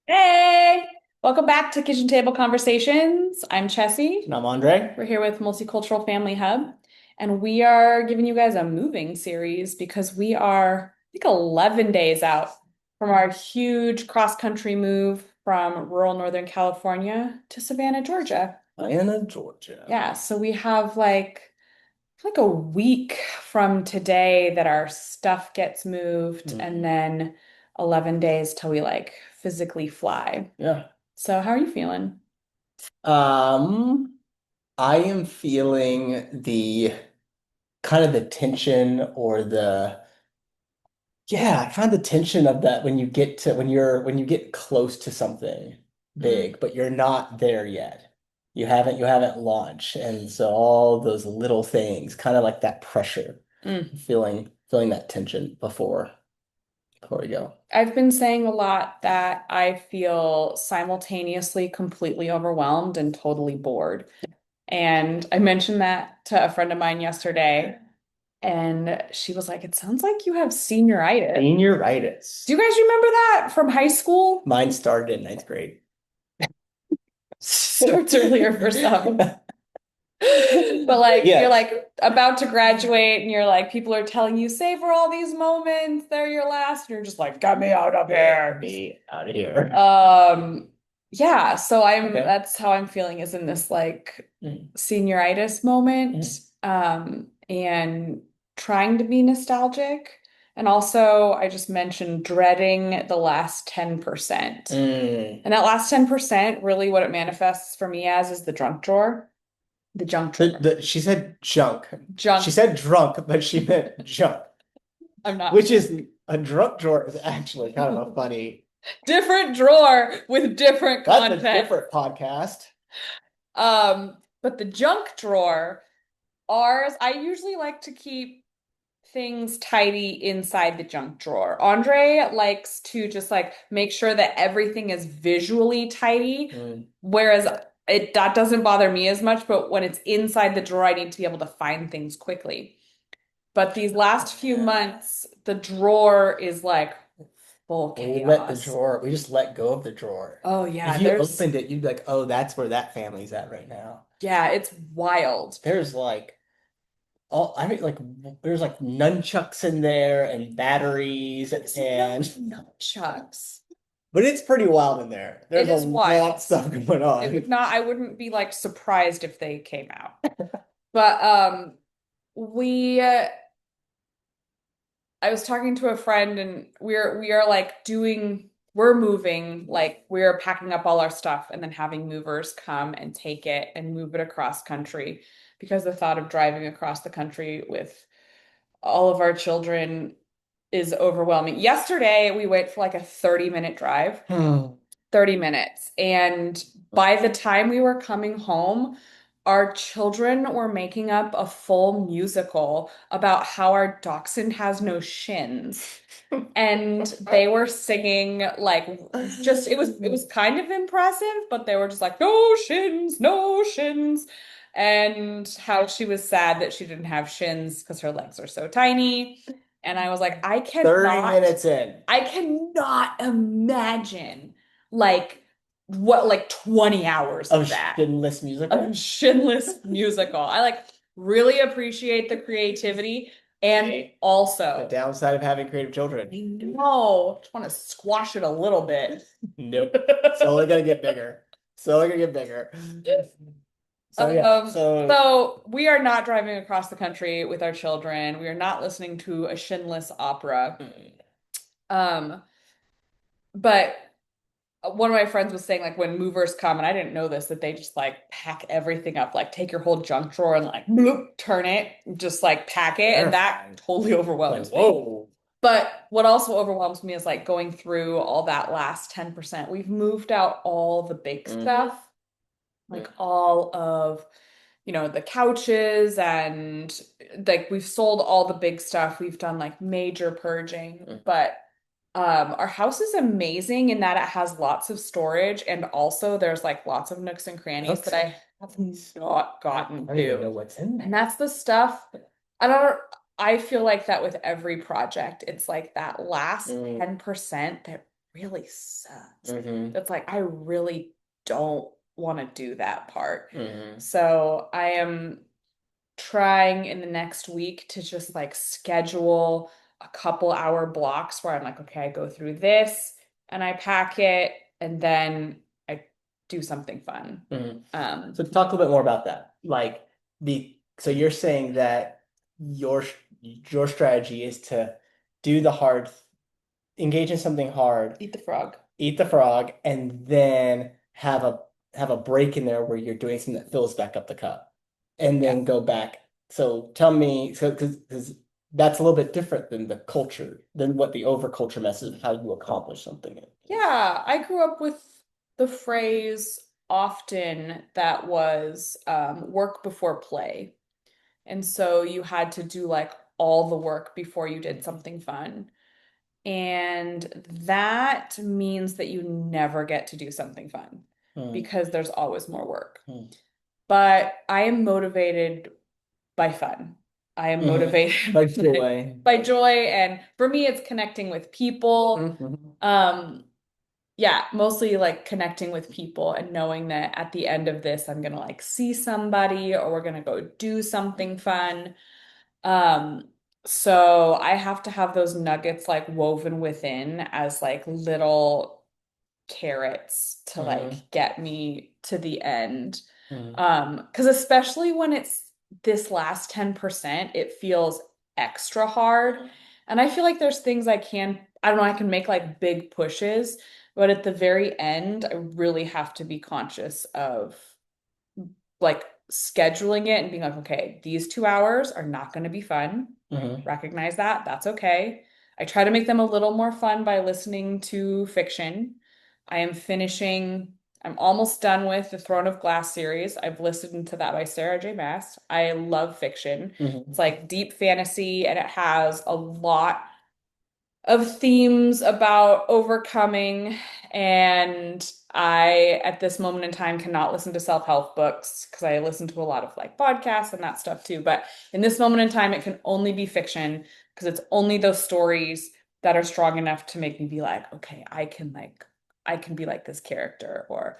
Hey, welcome back to Kitchen Table Conversations. I'm Chessie. And I'm Andre. We're here with Multicultural Family Hub, and we are giving you guys a moving series because we are, I think, 11 days out from our huge cross-country move from rural Northern California to Savannah, Georgia. Atlanta, Georgia. Yeah, so we have like a week from today that our stuff gets moved, and Mhm. then 11 days till we physically fly. Yeah. So, how are you feeling? Um, I am feeling the kind of the tension or kind of the tension of that when you get to when you get close to something Mm, big, but you're not there yet. You haven't launched. And so all those little things, kind of like that pressure, mm. feeling that tension before we go. I've been saying a lot that I feel simultaneously completely overwhelmed and totally bored. And I mentioned that to a friend of mine yesterday, and she was like, "It sounds like you have senioritis." Do Senioritis. you guys remember that from high school? Mine started in ninth grade. Starts earlier for some. But you're Yes. about to graduate and you're like people are telling you savor all these moments, they're your last, and you're just like, get me out of Get here. me out of here. Yeah, so I'm Okay. that's how I'm feeling, is in this Mm, senioritis moment, mm, and trying to be nostalgic. And also I just mentioned dreading the last 10%. mm. And that last 10%, really what it manifests for me as is the drunk drawer. The junk drawer. She said junk. She Junk. said drunk, but she meant junk, I'm not. which is a drunk drawer is actually kind of a funny. Different drawer with different That's a content. different podcast. But the junk drawer, ours, I usually like to keep things tidy inside the junk drawer. Andre likes to just make sure that everything is visually tidy, Mm. whereas that doesn't bother me as much, but when it's inside the drawer, I need to be able to find things quickly. But these last few months, the drawer is like full chaos. We just let go of the drawer. Oh If yeah, you there's opened it, you'd be like, oh, that's where that family's at right now. yeah, it's wild. There's like I mean, like there's like nunchucks in there and batteries It's and not nunchucks. but it's pretty wild in there. It There's a is lot of wild. stuff going It would on. not, I wouldn't be surprised if they came out. But we I was talking to a friend, and we are we're moving, we're packing up all our stuff and then having movers come and take it and move it across country, because the thought of driving across the country with all of our children is overwhelming. Yesterday we went for a 30-minute drive, Hmm. 30 minutes. And by the time we were coming home, our children were making up a full musical about how our dachshund has no shins. And they were singing just it was kind of impressive, but they were just like, no shins, no shins. And how she was sad that she didn't have shins because her legs are so tiny. And I was like, 30 minutes in. I cannot imagine like what 20 hours Of of that, shinless a musical. shinless musical. I really appreciate the creativity, and Okay. The also downside of having creative children. I know, just want to squash it a little bit. Nope. It's only gonna get bigger. It's only gonna get bigger. So yeah. So So we are not driving across the country with our children. We are not listening to a shinless opera. mm, Um, but one of my friends was saying when movers come, and I didn't know this, that they just pack everything up, take your whole junk drawer and bloop, turn it, just pack it, and that terrifying. totally Like, overwhelms me. whoa. But what also overwhelms me is going through all that last 10%. We've moved out all the big Mm, stuff, mm, all of the couches, and we've sold all the big stuff. We've done major purging, mm. but our house is amazing in that it has lots of storage, and also there's lots of nooks and crannies that Okay. I have not I gotten don't even to. know what's in And there. that's the stuff I don't I feel like that with every project. It's that last Mm. 10% that really sucks. Hmm. That's like, I really don't want to do that part. Hmm. So I am trying in the next week to just like schedule a couple hour blocks where I'm like, okay, I go through this and I pack it and then I do something fun. Hmm. Um, So talk a little bit more about that. Like so you're saying that your strategy is to do the hard, engage in something hard, Eat the frog. eat the frog, and then have a break in there where you're doing something that fills back up the cup, and Yeah. then go back. So tell me, so because that's a little bit different than the culture, than what the overculture message, how you accomplish something is. Yeah, I grew up with the phrase often that was work before play. And so you had to do like all the work before you did something fun. And that means that you never get to do something fun Hmm. because there's always more work. Hmm. But I am motivated by fun. I am Hmm. motivated Like joy. by joy. And for me, it's connecting with people. Hmm. Um, yeah, mostly like connecting with people and knowing that at the end of this, I'm gonna like see somebody or we're gonna go do something fun. Um, so I have to have those nuggets like woven within as like little carrots to Hmm. like get me to the end. Hmm. Because especially when it's this last 10%, it feels extra hard. And I feel like there's things I don't know, I can make like big pushes, but at the very end, I really have to be conscious of like scheduling it and being like, okay, these 2 hours are not going to be fun. Hmm. Recognize that. That's okay. I try to make them a little more fun by listening to fiction. I am finishing, I'm almost done with the Throne of Glass series. I've listened to that by Sarah J. Maas. I love fiction. It's Hmm. like deep fantasy and it has a lot of themes about overcoming. And I, at this moment in time, cannot listen to self-help books because I listen to a lot of like podcasts and that stuff too. But in this moment in time, it can only be fiction because it's only those stories that are strong enough to make me be like, okay, I can be like this character or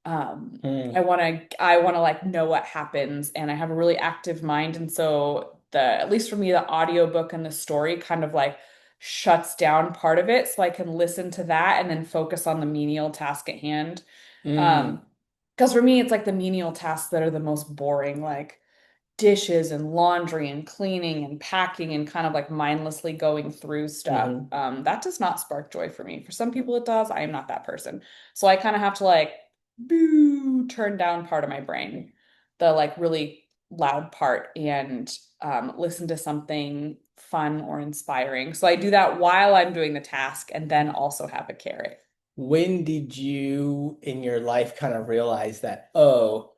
Hmm. I want to like know what happens and I have a really active mind and so the at least for me the audiobook and the story kind of like shuts down part of it so I can listen to that and then focus on the menial task at hand. Hmm. Um, because for me it's like the menial tasks that are the most boring, like dishes and laundry and cleaning and packing and kind of like mindlessly going through stuff. Hmm. That does not spark joy for me. For some people it does. I am not that person. So I kind of have to like turn down part of my brain, the like really loud part, and listen to something fun or inspiring. So I do that while I'm doing the task and then also have a carrot. When did you in your life kind of realize that, oh,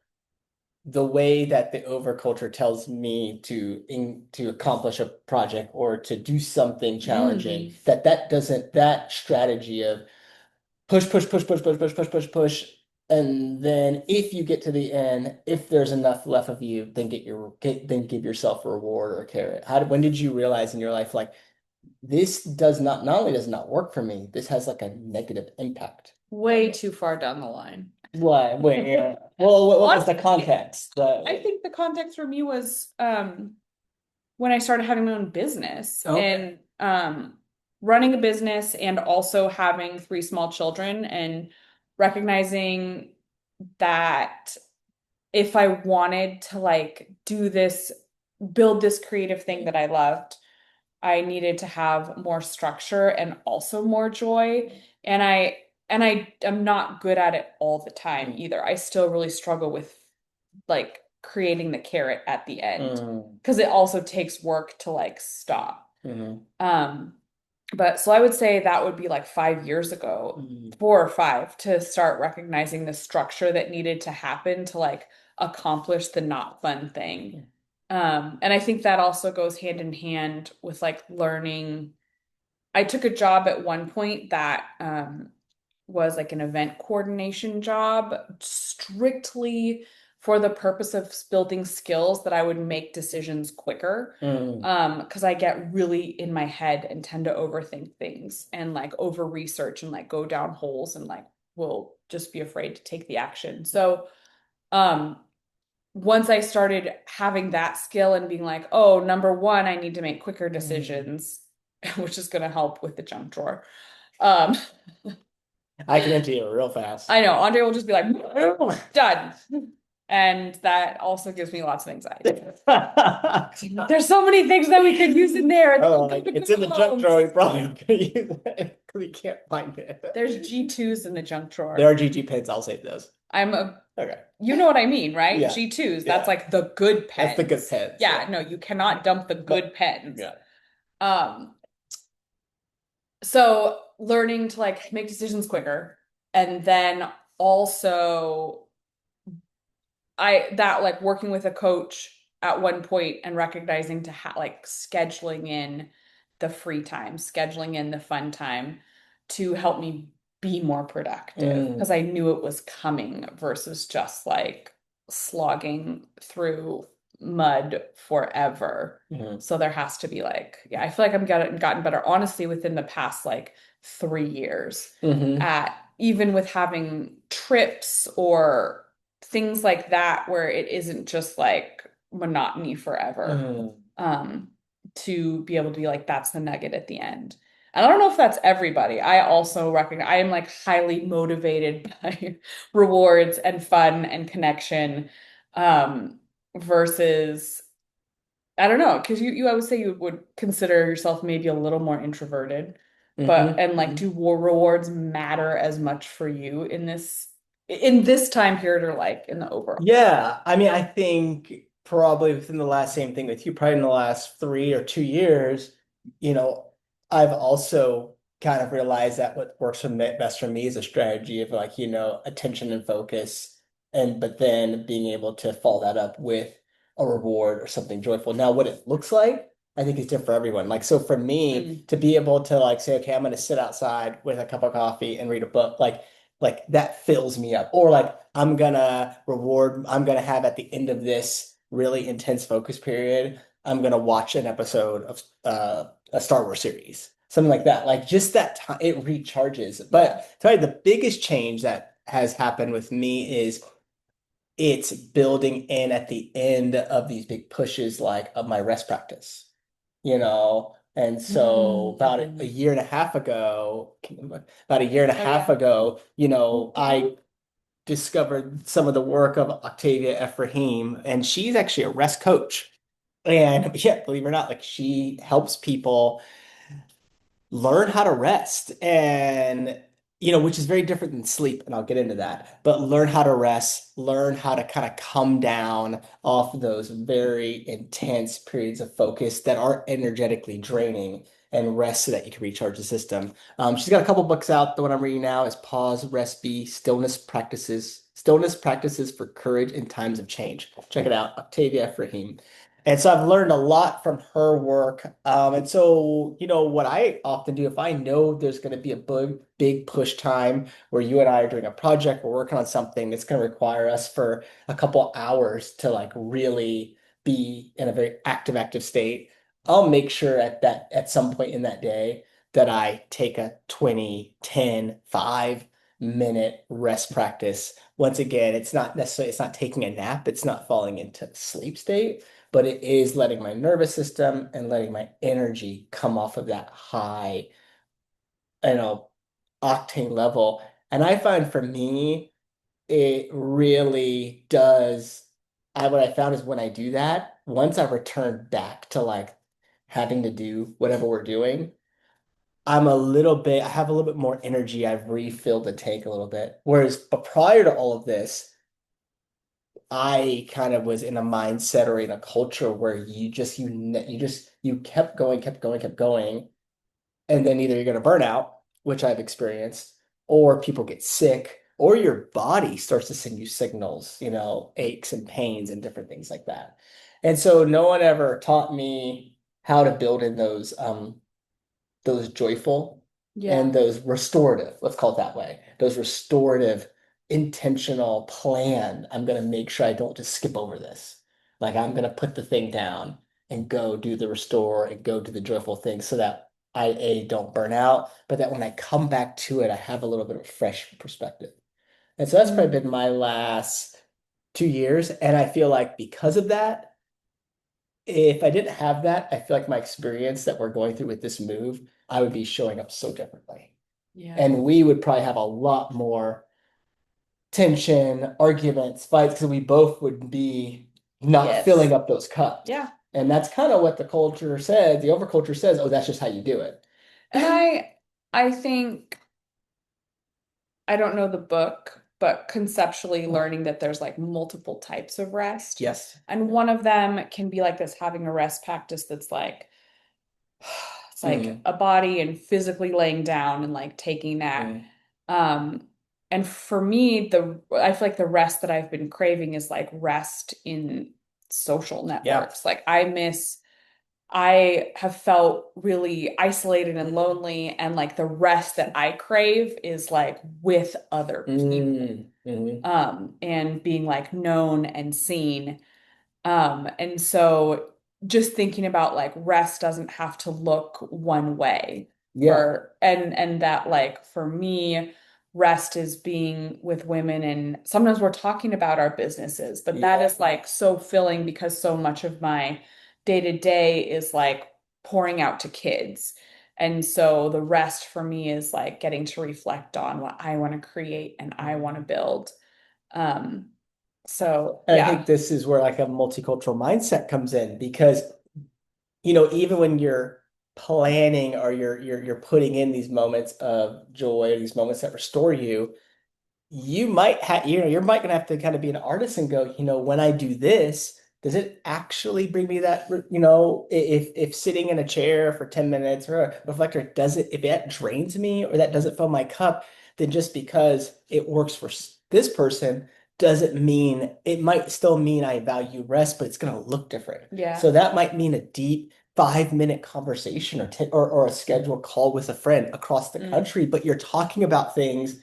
the way that the overculture tells me to accomplish a project or to do something challenging, that doesn't, that strategy of push, push, push, push, push, push, push, push, push, and then if you get to the end, if there's enough left of you, then then give yourself a reward or a carrot. When did you realize in your life like this does not only does it not work for me, this has like a negative impact? Way too far down the line. Why? Wait, yeah. Well, what was the Honestly, context? I think the context for me was when I started having my own business Okay. and running a business and also having three small children and recognizing that if I wanted to like do this, build this creative thing that I loved, I needed to have more structure and also more joy. And I am not good at it all the time either. I still really struggle with like creating the carrot at the end Mm, because it also takes work to like stop. mm, Um, but so I would say that would be like 5 years ago, mm, 4 or 5, to start recognizing the structure that needed to happen to like accomplish the not fun thing. And I think that also goes hand in hand with like learning. I took a job at one point that was like an event coordination job strictly for the purpose of building skills that I would make decisions quicker. Mm, Because I get really in my head and tend to overthink things and like over research and like go down holes and like will just be afraid to take the action. So, um, once I started having that skill and being like, oh, number one, I need to make quicker mm. decisions, which is going to help with the junk drawer. Um, I can empty it real fast. I know Andre will just be like, done. And that also gives me lots of anxiety. There's so many things that we could use in there. And Oh, they'll like come to it's good in the junk homes. drawer. We probably not gonna use it because we can't find There's it. G2s in the junk There drawer. are GG pens. I'll save those. I'm a, Okay. you know what I mean, right? Yeah. G2s, that's Yeah. like the good That's the good pens. pens. Yeah, Yeah. no, you cannot dump the No. good pens. Yeah. Um, so learning to like make decisions quicker and then also I that like working with a coach at one point and recognizing to like scheduling in the free time, scheduling in the fun time to help me be more productive because Mm, I knew it was coming versus just like slogging through mud forever. mhm, So there has to be like, yeah, I feel like gotten better honestly within the past like 3 years mhm, at even with having trips or things like that where it isn't just like monotony forever. mm, Um, to be able to be like, that's the nugget at the end. And I don't know if that's everybody. I also recognize I am like highly motivated by rewards and fun and connection. Versus I don't know, because you always say you would consider yourself maybe a little more introverted, but mhm, and like mhm. do war rewards matter as much for you in this time period or like in the overall? Yeah, I mean, I think probably within the last same thing with you, probably in the last 3 or 2 years, you know, I've also kind of realized that what works for me, best for me is a strategy of like, attention and focus, and but then being able to follow that up with a reward or something joyful. Now, what it looks like, I think is different for everyone. Like, so for me Mm. to be able to like say, okay, I'm going to sit outside with a cup of coffee and read a book, like that fills me up. Or like I'm gonna have at the end of this really intense focus period, I'm gonna watch an episode of a Star Wars series. Something like that. Like just that time it recharges. Yeah. But tell you the biggest change that has happened with me is it's building in at the end of these big pushes like of my rest practice, And so about a Mm. year and a half ago, about a year and a Oh half yeah. ago, I discovered some of the work of Octavia Ephraim, and she's actually a rest coach. And yeah, believe it or not, like she helps people learn how to rest and which is very different than sleep, and I'll get into that, but learn how to rest, learn how to kind of come down off of those very intense periods of focus that are energetically draining and rest so that you can recharge the system. She's got a couple books out. The one I'm reading now is Pause, Rest, Be, Stillness Practices for Courage in Times of Change. Check it out, Octavia Ephraim. And so I've learned a lot from her work. And so, what I often do if I know there's going to be a big push time where you and I are doing a project, we're working on something that's going to require us for a couple hours to like really be in a very active state, I'll make sure at some point in that day that I take a 20, 10, 5 minute rest practice. Once again, it's not taking a nap, it's not falling into sleep state, but it is letting my nervous system and letting my energy come off of that high, you know, octane level. And I find for me, it really does. What I found is when I do that, once I return back to like having to do whatever we're doing, I have a little bit more energy. I've refilled the tank a little bit. But prior to all of this, I kind of was in a mindset or in a culture where you kept going, kept going, kept going, and then either you're going to burn out, which I've experienced, or people get sick, or your body starts to send you signals, aches and pains and different things like that. And so no one ever taught me how to build in those joyful and Yeah. those restorative, let's call it that way, those restorative intentional plan. I'm going to make sure I don't just skip over this. Like I'm going to put the thing down and go do the restore and go do the joyful thing so that I don't burn out, but that when I come back to it, I have a little bit of fresh perspective. And so that's probably been Mm. my last 2 years. And I feel like because of that, if I didn't have that, I feel like my experience that we're going through with this move, I would be showing up so differently. Yeah. And we would probably have a lot more tension, arguments, fights, because we both would be not filling Yes. up those cups. Yeah. And that's kind of what the culture says. The overculture says, oh, that's just how you do it. And I think I don't know the book, but conceptually learning that there's like multiple types of rest. Yes. And one of them can be like this having a rest practice that's like it's like Mm, a body and physically laying down and like taking that. mm. Um, and for me, I feel like the rest that I've been craving is like rest in social Yeah. networks. Like I have felt really isolated and lonely, and like the rest that I crave is like with other people, Mm, mm. and being like known and seen. And so just thinking about like rest doesn't have to look one way Yeah. and that like for me, rest is being with women and sometimes we're talking about our businesses, but that Yeah. is like so filling because so much of my day to day is like pouring out to kids. And so the rest for me is like getting to reflect on what I want to create and I want to build. Um, so And I yeah. think this is where like a multicultural mindset comes in because, even when you're planning or you're putting in these moments of joy, these moments that restore you, you might have, you might gonna have to kind of be an artist and go, when I do this, does it actually bring me that, if sitting in a chair for 10 minutes or a reflector, if that drains me or that doesn't fill my cup, then just because it works for this person doesn't mean it might still mean I value rest, but it's gonna look different. Yeah. So that might mean a deep 5-minute conversation or a scheduled call with a friend across the Mm, country, but you're talking about things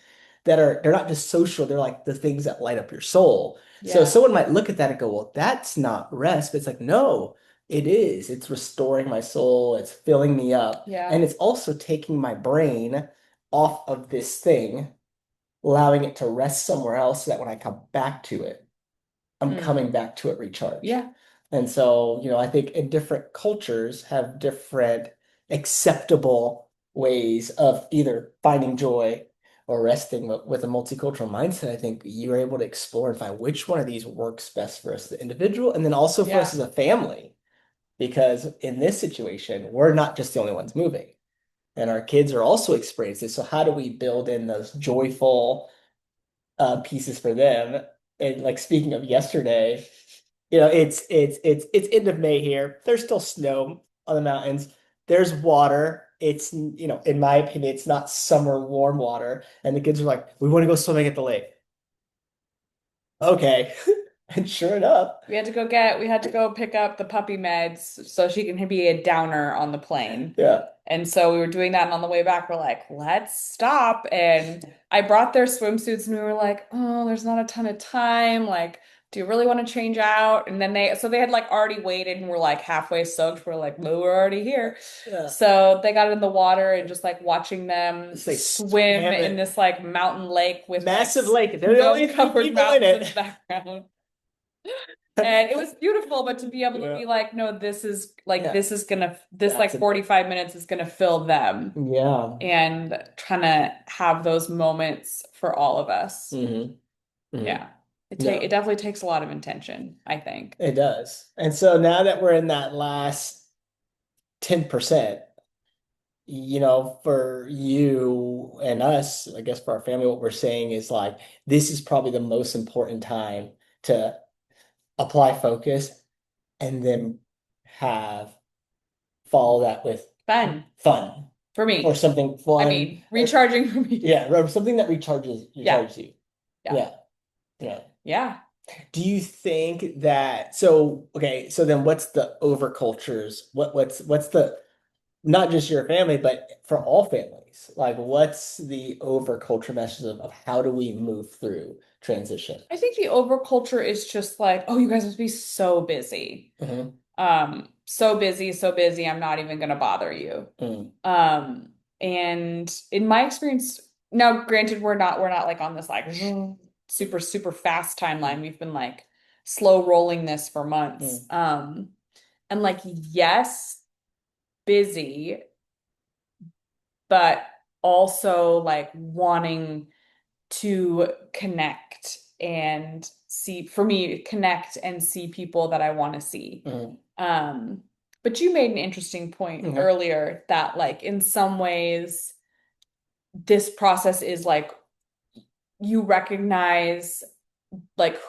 they're not just social, they're like the things that light up your soul. So yeah. someone might look at that and go, well, that's not rest. But it's like, no, it is. It's restoring my soul, it's filling me up, Yeah. and it's also taking my brain off of this thing, allowing it to rest somewhere else so that when I come back to it, I'm Mm, coming back to it recharged. yeah. And so, I think in different cultures have different acceptable ways of either finding joy or resting. But with a multicultural mindset, I think you're able to explore and find which one of these works best for us as an individual and then also for us Yeah. as a family. Because in this situation, we're not just the only ones moving, and our kids are also experiencing. So how do we build in those joyful pieces for them? And like speaking of yesterday, it's end of May here. There's still snow on the mountains. There's water. It's, in my opinion, it's not summer warm water. And the kids are like, we want to go swimming at the lake. Okay. And sure enough, We had to go pick up the puppy meds so she can be a downer on the plane. yeah. And so we were doing that, and on the way back, we're like, let's stop. And I brought their swimsuits, and we were like, oh, there's not a ton of time. Like, do you really want to change out? And then they had like already waited and were like halfway soaked. We're like, well, we're already here. Yeah. So they got in the water and just like watching them It's like swim swam in it. this like mountain lake with like Massive lake. They're the only three snow-covered people in mountains in the it. background. And it was beautiful, but to be able to Yeah. be like, no, Yeah. this That's like it. 45 minutes is gonna fill them Yeah. and trying to have those moments for all of us. Hmm. Hmm. Yeah. It No, definitely takes a lot of intention, I think. it does. And so now that we're in that last 10%, for you and us, I guess for our family, what we're saying is like, this is probably the most important time to apply focus and then have follow that with Fun fun for or me. something I fun. mean, recharging for me. Yeah, or something that Yeah. recharges you. Yeah. Yeah. Yeah. Yeah. Do you think that so okay, so then what's the overcultures? What's not just your family, but for all families? Like, what's the over culture message of how do we move through transition? I think the overculture is just like, oh, you guys must be so busy. Hmm. So busy, so busy, I'm not even gonna bother you. Mm. And in my experience, now granted, we're not like on this like super, super fast timeline. We've been like slow rolling this for months. Mm. And like, yes, busy, but also like wanting to connect and see, for me, connect and see people that I want to see. Mm. Um, but you made an interesting point Okay. earlier that like in some ways this process is like you recognize like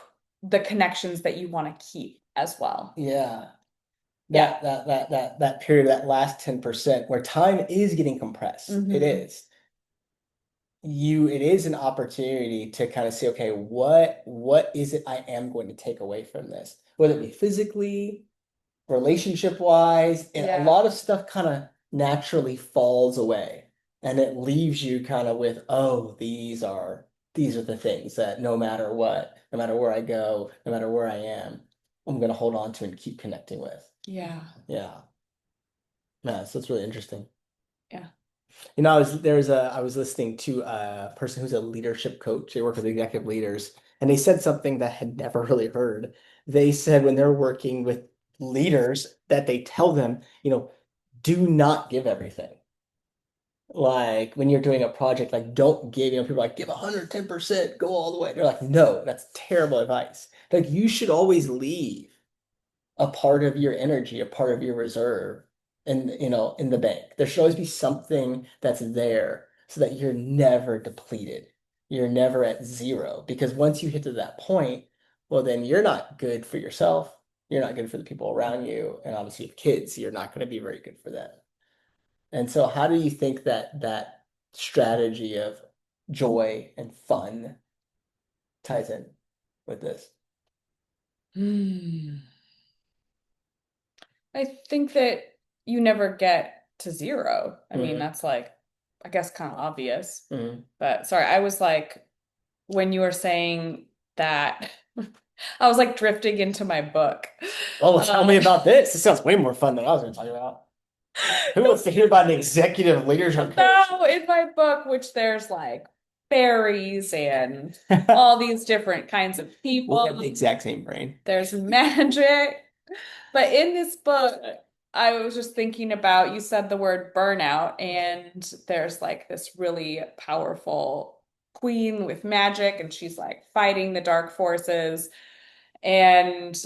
the connections that you want to keep as well. Yeah. Yeah. That period, that last 10% where time is getting compressed. It Hmm. is. It is an opportunity to kind of say, okay, what is it I am going to take away from this? Whether it be physically, relationship wise, and a Yeah. lot of stuff kind of naturally falls away. And it leaves you kind of with, oh, these are the things that no matter what, no matter where I go, no matter where I am, I'm gonna hold on to and keep connecting with. Yeah. Yeah. Yeah, so it's really interesting. Yeah. I was listening to a person who's a leadership coach. They work with executive leaders, and they said something that I had never really heard. They said when they're working with leaders that they tell them, do not give everything. Like when you're doing a project, like don't give, people are like give 110%, go all the way. They're like, no, that's terrible advice. Like you should always leave a part of your energy, a part of your reserve in the bank. There should always be something that's there so that you're never depleted. You're never at zero. Because once you hit to that point, well, then you're not good for yourself. You're not good for the people around you. And obviously, if kids, you're not going to be very good for them. And so how do you think that that strategy of joy and fun ties in with this? Hmm. I think that you never get to zero. I mean, Hmm. that's like, I guess, kind of obvious. Hmm. But sorry, I was like, when you were saying that, I was like drifting into my book. Oh, well, tell me Um, about this. This sounds way more fun than I was going to talk about. Who wants to hear about an executive leadership coach? no, in my book, which there's like fairies and all these different kinds of We have the people. exact same brain. There's magic. But in this book, I was just thinking about, you said the word burnout, and there's like this really powerful queen with magic, and she's like fighting the dark forces. And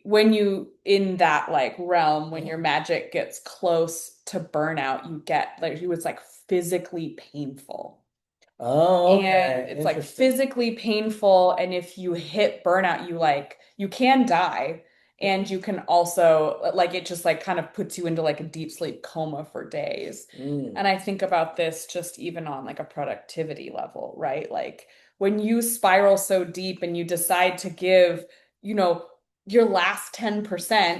when you in that like realm, when your magic gets close to burnout, you get like it's like physically painful. Oh, And okay. it's like Interesting. physically painful. And if you hit burnout, you can die. And you can also like it just like kind of puts you into like a deep sleep coma for days. Mm. And I think about this just even on like a productivity level, right? Like when you spiral so deep and you decide to give, you know, your last 10%,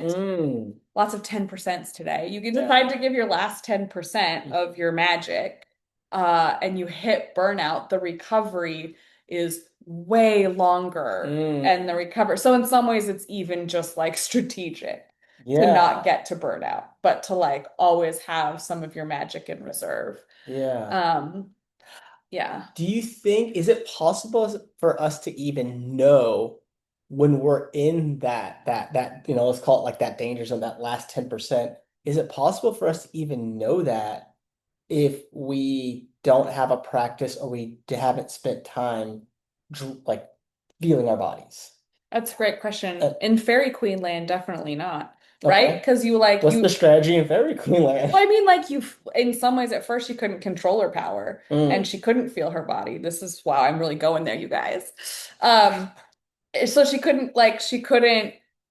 Mm. lots of 10% today. You can Yeah. decide to give your last 10% of your magic, and you hit burnout, the recovery is way longer. Mm. And the recover, so in some ways, it's even just like strategic to not Yeah. get to burnout, but to like always have some of your magic in reserve. Yeah. Um, yeah, Do you think, is it possible for us to even know when we're in let's call it like that danger zone, that last 10%? Is it possible for us to even know that if we don't have a practice or we haven't spent time like feeling our bodies? that's a great question. Uh, In Fairy Queen Land, definitely not, right? okay. Because you like What's the you strategy in Fairy Queenland? Well, I mean, like in some ways, at first she couldn't control her power and Mm. she couldn't feel her body. This is, wow, I'm really going there, you guys. Um, so she couldn't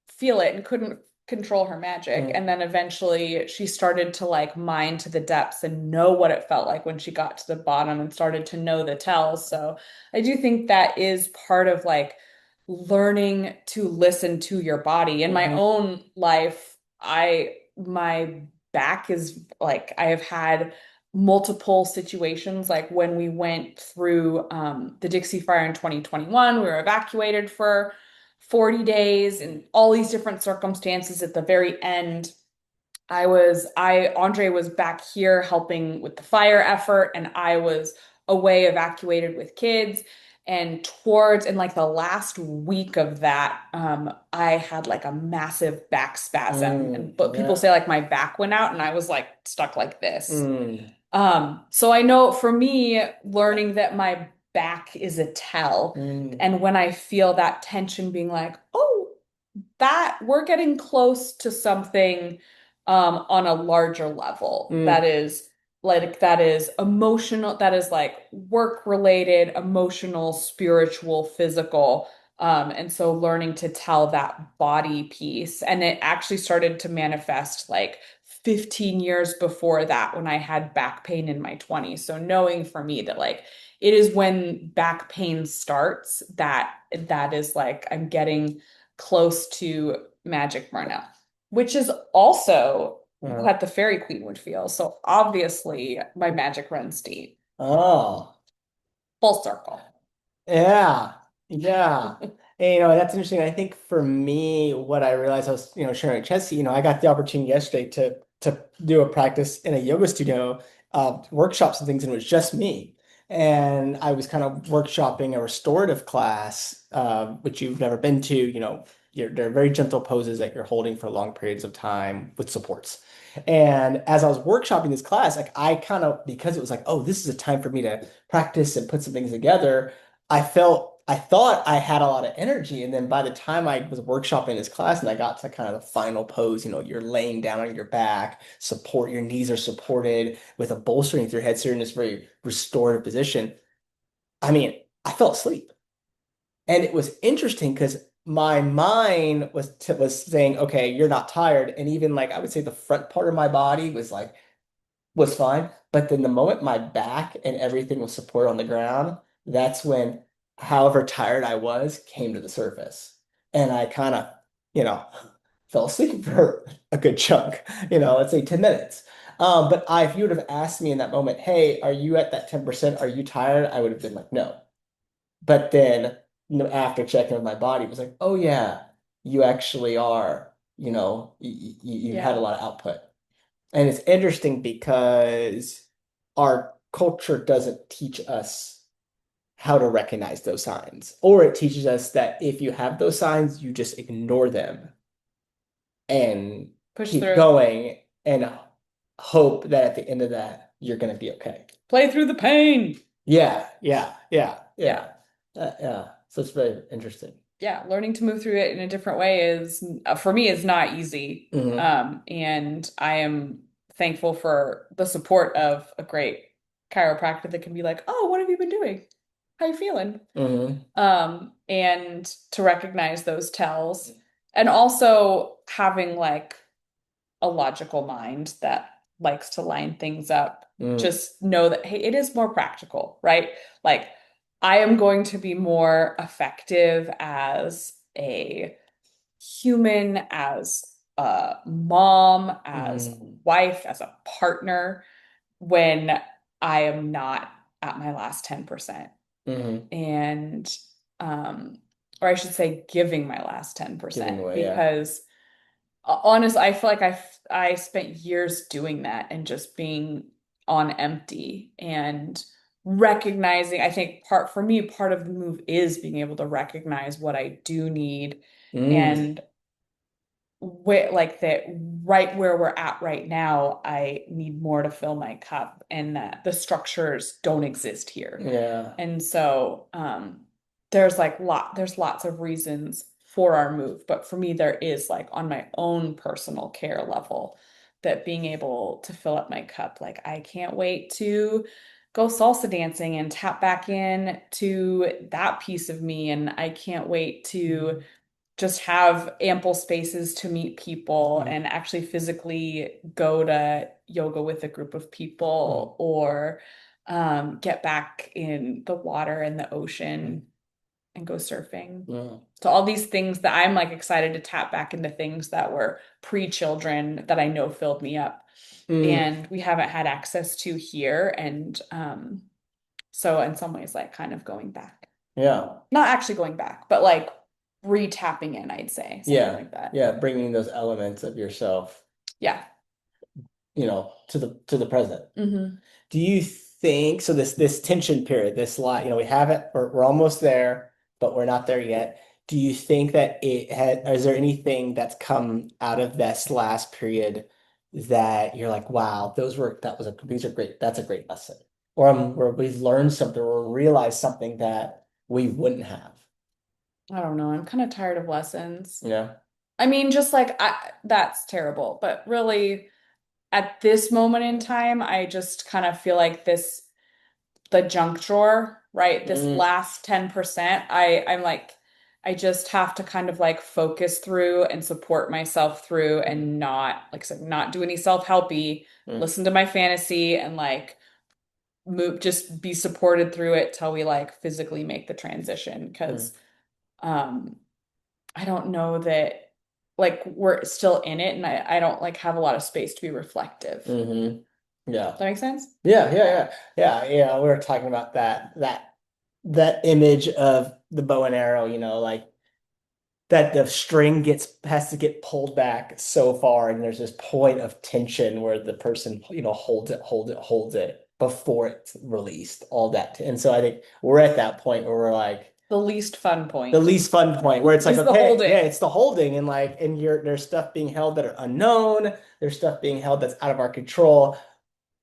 feel it and couldn't control her magic. Mm. And then eventually she started to like mine to the depths and know what it felt like when she got to the bottom and started to know the tells. So I do think that is part of like learning to listen to your body. In my Hmm. own life, I my back is like I have had multiple situations like when we went through the Dixie Fire in 2021, we were evacuated for 40 days and all these different circumstances at the very end. Andre was back here helping with the fire effort, and I was away evacuated with kids. And in like the last week of that, I had like a massive back spasm. But people Yeah. say like my back went out and I was like stuck like this. Mm, So I know for me, learning that my back is a tell, mm, and when I feel that tension being like, oh, that we're getting close to something on a larger level mm, that is emotional, that is like work related, emotional, spiritual, physical. And so learning to tell that body piece, and it actually started to manifest like 15 years before that when I had back pain in my 20s. So knowing for me that like it is when back pain starts that is like I'm getting close to magic burnout, which is also uh, what the Fairy Queen would feel. So obviously, my magic runs deep. oh. Full circle. Yeah, yeah. And, that's interesting. I think for me, what I realized I was, sharing with Chelsea, I got the opportunity yesterday to do a practice in a yoga studio, workshops and things, and it was just me. And I was kind of workshopping a restorative class, which you've never been to, they're very gentle poses that you're holding for long periods of time with supports. And as I was workshopping this class, like I kind of, because it was like, oh, this is a time for me to practice and put some things together. I thought I had a lot of energy. And then by the time I was workshopping this class and I got to kind of the final pose, you're laying down on your back, your knees are supported with a bolster underneath your head. So you're in this very restorative position. I mean, I fell asleep. And it was interesting because my mind was saying, okay, you're not tired. And even like I would say the front part of my body was fine. But then the moment my back and everything was supported on the ground, that's when however tired I was came to the surface. And I kind of, you know, fell asleep for a good chunk, let's say 10 minutes. If you would have asked me in that moment, hey, are you at that 10%? Are you tired? I would have been like, no. But then, after checking with my body, it was like, oh yeah, you actually are, you had a Yeah, lot of output. And it's interesting because our culture doesn't teach us how to recognize those signs, or it teaches us that if you have those signs, you just ignore them and push keep through. going and hope that at the end of that, you're going to be okay. Play through the pain. Yeah, yeah, yeah, Yeah. yeah. Yeah. So it's very interesting. Yeah, learning to move through it in a different way is for me is not easy. Hmm. And I am thankful for the support of a great chiropractor that can be like, "Oh, what have you been doing? How you feeling?" Hmm. And to recognize those tells, and also having like a logical mind that likes to line things up. Hmm. Just know that, hey, it is more practical, right? Like, I am going to be more effective as a human, as a mom, as a Hmm. wife, as a partner when I am not at my last 10%. Hmm. And, or I should say, giving my last Giving 10%, away, yeah. because honestly, I feel like I spent years doing that and just being on empty and recognizing. I think part of the move is being able to recognize what I do need Mm. and like that right where we're at right now, I need more to fill my cup and that the structures don't exist here. Yeah. And so there's lots of reasons for our move, but for me there is like on my own personal care level that being able to fill up my cup, like I can't wait to go salsa dancing and tap back in to that piece of me, and I can't wait to just have ample spaces to meet people Mm. and actually physically go to yoga with a group of Mm. people or get back in the water and the Mm. ocean. and go surfing. Mm. So all these things that I'm like excited to tap back into things that were pre-children that I know filled me up Mm. and we haven't had access to here. And so in some ways, like kind of going back. Yeah. Not actually going back, but like re-tapping in, I'd say, something Yeah. like that. Yeah. Bringing those elements of yourself, Yeah. to the present. Hmm. Do you think so? This tension period, this lot, we haven't, we're almost there, but we're not there yet. Do you think that it had, is there anything that's come out of this last period that you're like, wow, these are great, that's a great lesson, or where we've learned something or realized something that we wouldn't have, I don't know. I'm kind of tired of lessons. you know? I mean, just like that's terrible, but really at this moment in time, I just kind of feel like the junk drawer, right? This Mm, last 10%, I'm like, I just have to kind of like focus through and support myself through mm, and not, like I said, not do any self-helpy, mm, listen to my fantasy and like move, just be supported through it till we like physically make the transition. mm, Cause um I don't know that like we're still in it and I don't like have a lot of space to be reflective. Does hmm. Yeah. that make sense? Yeah, yeah, yeah. Yeah, yeah. We were talking about that image of the bow and arrow, like that the string has to get pulled back so far, and there's this point of tension where the person, holds it before it's released, all that. And so I think we're at that point where we're like The least fun the point least fun point where it's like, is the okay, yeah, holding. it's the holding, and like, and there's stuff being held that are unknown, there's stuff being held that's out of our control.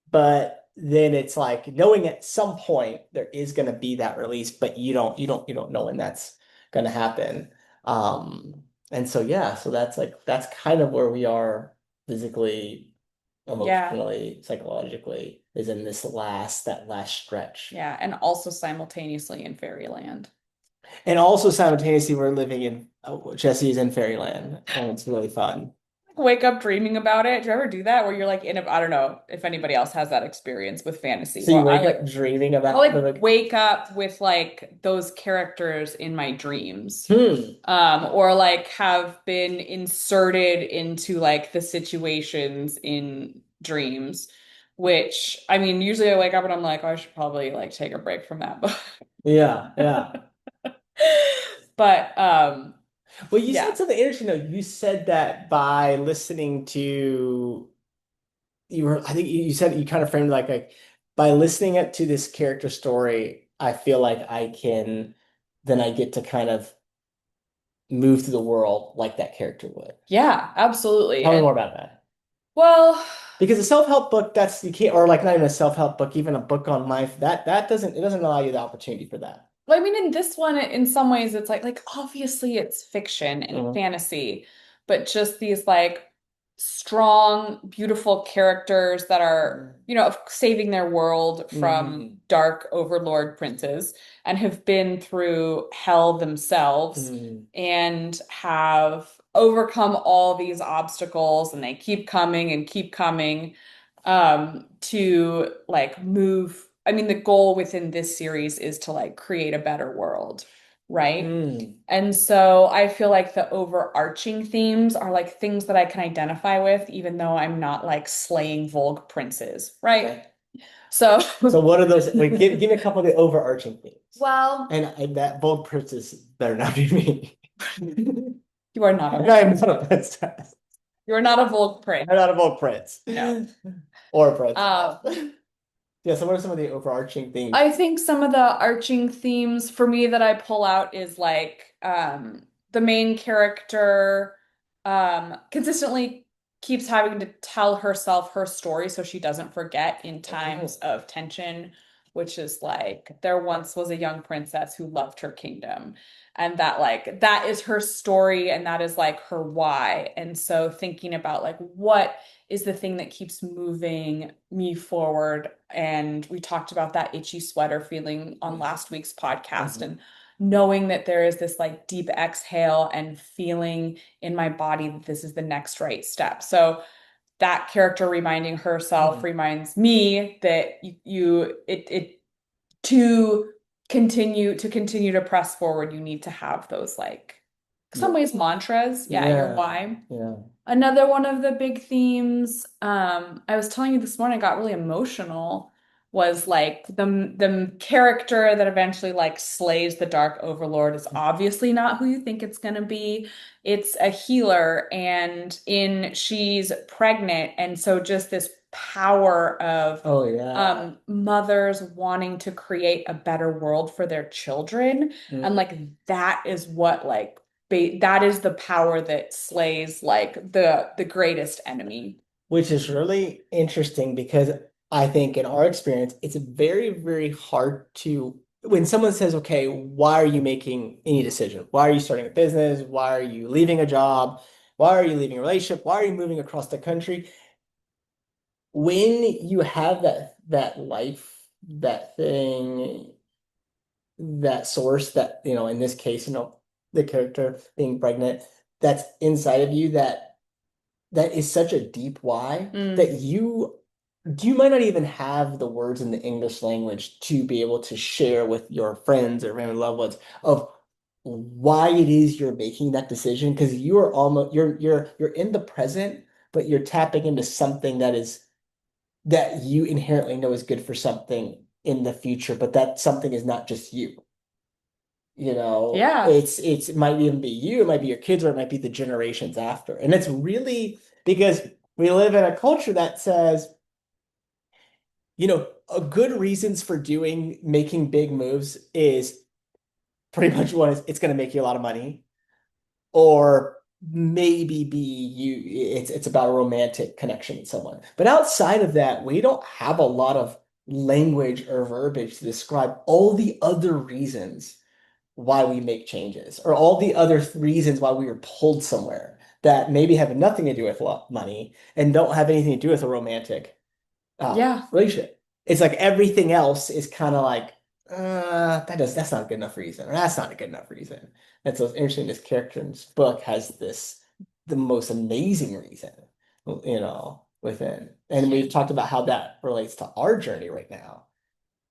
But then it's like knowing at some point there is going to be that release, but you don't know when that's going to happen. And so yeah, so that's kind of where we are physically, Yeah. emotionally, psychologically, is in that last stretch. Yeah. And also simultaneously in fairyland. And also simultaneously we're living in Jesse's in fairyland, and it's really fun. Wake up dreaming about it. Do you ever do that where you're like in a, I don't know if anybody else has that experience with fantasy. So you Well, wake up dreaming I about like the wake up with like those characters in my dreams. hmm. Or like have been inserted into like the situations in dreams, which I mean, usually I wake up and I'm like, oh, I should probably like take a break from that. But Yeah, yeah. but Well, you said yeah. something interesting though. You said that by listening to I think you said you kind of framed like by listening it to this character story, I feel like then I get to kind of move through the world like that character would. Yeah, absolutely. Tell me more And about that. well, Because a self-help book, that's you can't, or like not even a self-help book, even a book on life, that doesn't allow you the opportunity for that. I mean, in this one, in some ways, it's like obviously it's fiction and Mhm. fantasy, but just these like strong, beautiful characters that are, saving their world from Mhm. dark overlord princes and have been through hell themselves Mhm. and have overcome all these obstacles and they keep coming to like move. I mean, the goal within this series is to like create a better world, right? Mhm. And so I feel like the overarching themes are like things that I can identify with, even though I'm not like slaying Volg princes, right? Okay. So, So what are those? Wait, give me a couple of the overarching themes. well, And that bold princess better not be me. you are not a And I Volg. am not a princess. You are not a Volg prince. I'm not a bold prince. No. Or a princess. Um, Yeah, so what are some of the overarching themes? I think some of the arching themes for me that I pull out is like the main character consistently keeps having to tell herself her story so she doesn't forget in times of tension, which is like there once was a young princess who loved her kingdom. And that like that is her story and that is like her why. And so thinking about like what is the thing that keeps moving me forward. And we talked about that itchy sweater feeling on last week's podcast Mhm. and knowing that there is this like deep exhale and feeling in my body that this is the next right step. So that character reminding herself Mhm. reminds me that you it to continue to press forward, you need to have those like some Your ways mantras. Yeah, your yeah, why. yeah. Another one of the big themes, I was telling you this morning, I got really emotional, was like the character that eventually like slays the Dark Overlord is obviously not who you think it's gonna be. It's a healer, and in she's pregnant, and so just this power of Oh yeah. mothers wanting to create a better world for their children, and Mm. like that is what like that is the power that slays like the greatest enemy. Which is really interesting because I think in our experience, it's very, very hard to, when someone says, okay, why are you making any decision? Why are you starting a business? Why are you leaving a job? Why are you leaving a relationship? Why are you moving across the country? When you have that life, that thing, that source that, in this case, the character being pregnant, that's inside of you that is such a deep why that Mm, you might not even have the words in the English language to be able to share with your friends or family loved ones of why it is you're making that decision because you are almost you're in the present, but you're tapping into something that you inherently know is good for something in the future, but that something is not just you. yeah. It might even be you, it might be your kids, or it might be the generations after. And it's really because we live in a culture that says, a good reasons for making big moves is pretty much one is it's going to make you a lot of money, or maybe it's about a romantic connection with someone. But outside of that, we don't have a lot of language or verbiage to describe all the other reasons why we make changes, or all the other reasons why we are pulled somewhere that maybe have nothing to do with money and don't have anything to do with a romantic Yeah. relationship. It's like everything else is kind of like, that's not a good enough reason, or that's not a good enough reason. And so it's interesting this character in this book has the most amazing reason, within. And we've talked about how that relates to our journey right now,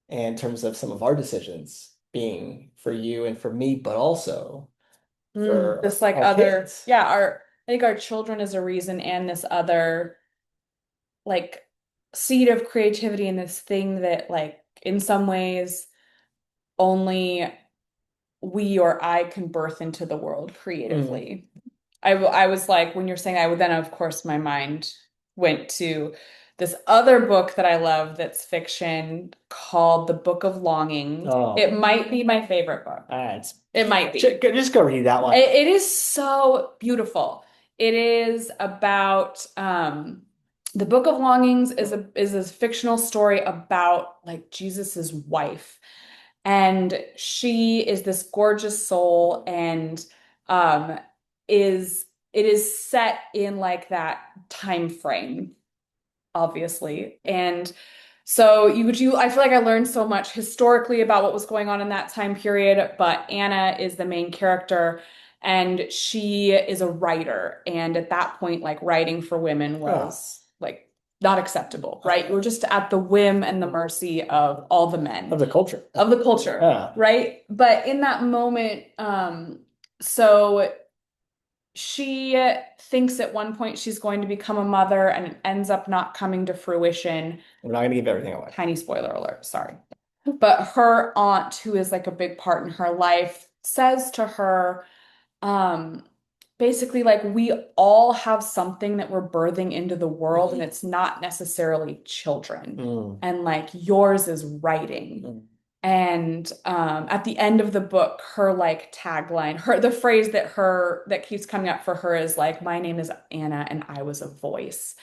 and in terms of some of our decisions being for you and for me, but also for This like our other, kids. yeah, our I think our children is a reason, and this other like seed of creativity, and this thing that like in some ways only we or I can birth into the world Mm. creatively. I was like, when you're saying I would, then of course my mind went to this other book that I love that's fiction called The Book of Longing. Oh, It might be my favorite book. it's It might be. just go read that one. It is so beautiful. It is about the Book of Longings is a fictional story about like Jesus's wife, and she is this gorgeous soul, and um it is set in like that time frame, obviously. And so you I feel like I learned so much historically about what was going on in that time period, but Anna is the main character, and she is a writer. And at that point, like writing for women Oh, was like not acceptable, right? You were just at the whim and the mercy of all the of men the culture. of the culture, Yeah. right? But in that moment, so she thinks at one point she's going to become a mother, and it ends up not coming to fruition. We're not gonna give everything away. Tiny spoiler alert, sorry. But her aunt, who is like a big part in her life, says to her, um, basically, like, we all have something that we're birthing into the world, and it's not necessarily children. Mm. And like yours is writing. Mm. And at the end of the book, her like tagline, the phrase that keeps coming up for her is like, "My name is Anna, and I was a voice."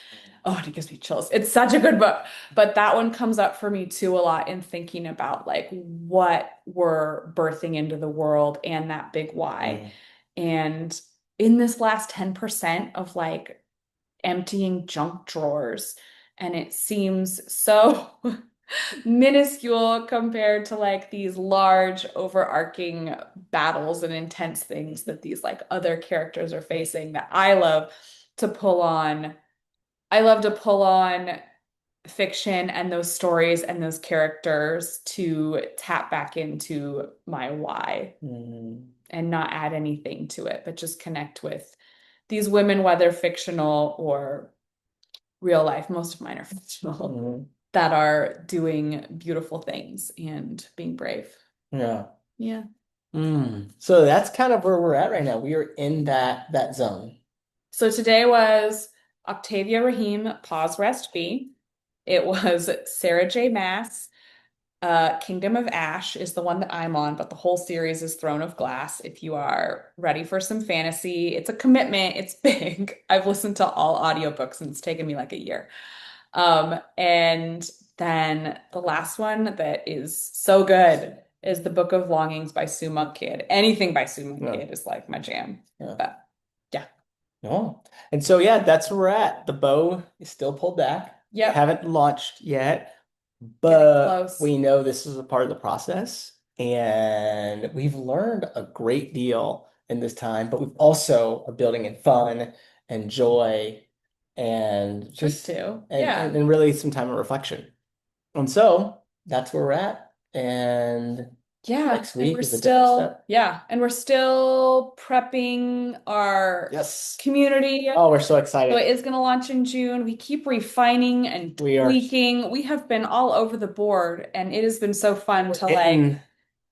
Oh, and it gives me chills. It's such a good book. But that one comes up for me too a lot in thinking about like what we're birthing into the world and that big why. Mm. And in this last 10% of like emptying junk drawers, and it seems so minuscule compared to like these large overarching battles and intense things that these like other characters are facing, that I love to pull on. I love to pull on fiction and those stories and those characters to tap back into my why Mm, and not add anything to it, but just connect with these women, whether fictional or real life. Most of mine are fictional, mm, that are doing beautiful things and being brave. yeah. Yeah. So that's kind of where we're at right now. We are in that zone. So today was Octavia Rahim, Pause Rest Be. It was Sarah J. Maas. Kingdom of Ash is the one that I'm on, but the whole series is Throne of Glass. If you are ready for some fantasy, it's a commitment, it's big. I've listened to all audiobooks and it's taken me like a year. And then the last one that is so good is The Book of Longings by Sue Monk Kidd. Anything by Sue Monk Yeah. Kidd is like my jam. Yeah. But yeah. No. And so yeah, that's where we're at. The bow is still pulled back. We Yep. haven't launched yet, Getting but close. we know this is a part of the process. And we've learned a great deal in this time, but we've also are building in fun and joy and Truth just too. and, Yeah. and, and really some time of reflection. And so that's where we're at. And Yeah, next and week is a different step. and we're still prepping our Yes. community. Oh, we're so So excited. it is going to launch in June. We keep refining and We are tweaking. We have been all over the board, and it has been so fun to like hitting.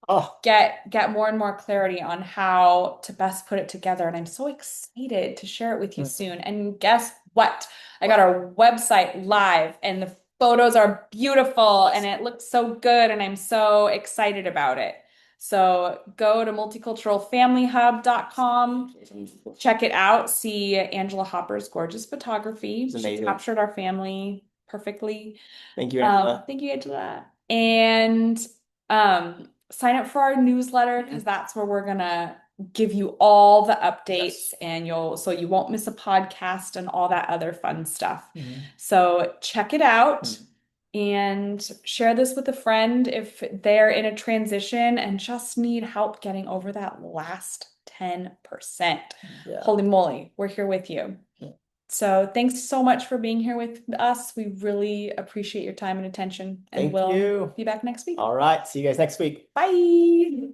Oh, get more and more clarity on how to best put it together. And I'm so excited to share it with you soon. And guess what? I got our website live and the photos are beautiful and it looks so good and I'm so excited about it. So go to multiculturalfamilyhub.com, check it out, see Angela Hopper's gorgeous photography. it's She amazing. captured our family perfectly. Thank you, Angela. Thank you, Angela. And sign up for our newsletter because that's where we're gonna give you all the updates Yes. and you won't miss a podcast and all that other fun stuff. Mhm. So check it out Mhm. and share this with a friend if they're in a transition and just need help getting over that last 10%. Yeah. Holy moly, we're here with you. So thanks so much for being here with us. We really appreciate your time and attention, and Thank we'll you. be back next week. All right. See you guys next week. Bye.